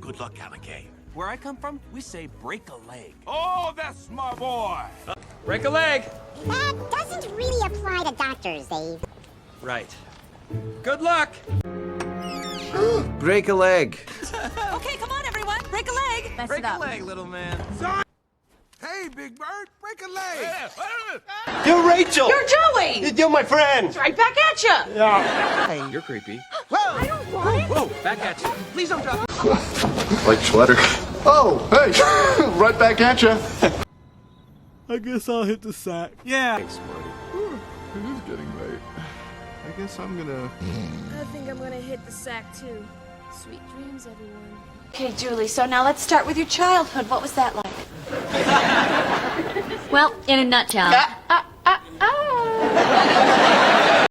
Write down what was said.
Good luck, Alakay. Where I come from, we say break a leg. Oh, that's my boy. Break a leg. That doesn't really apply to doctors, Dave. Right. Good luck. Break a leg. Okay, come on, everyone. Break a leg. Mess Break it a up. leg, little man. Hey, Big Bird, break a leg. You're Rachel. You're Joey. You're my friend. Right back at you. Yeah. You're creepy. I don't want it. Whoa, back at you. Please don't drop it. Like Schletter. Oh, hey, right back at you. I guess I'll hit the sack. Yeah. It is getting late. I guess I'm gonna... I think I'm gonna hit the sack too. Sweet dreams, everyone. Okay, Julie, so now let's start with your childhood. What was that like? Well, in a nutshell.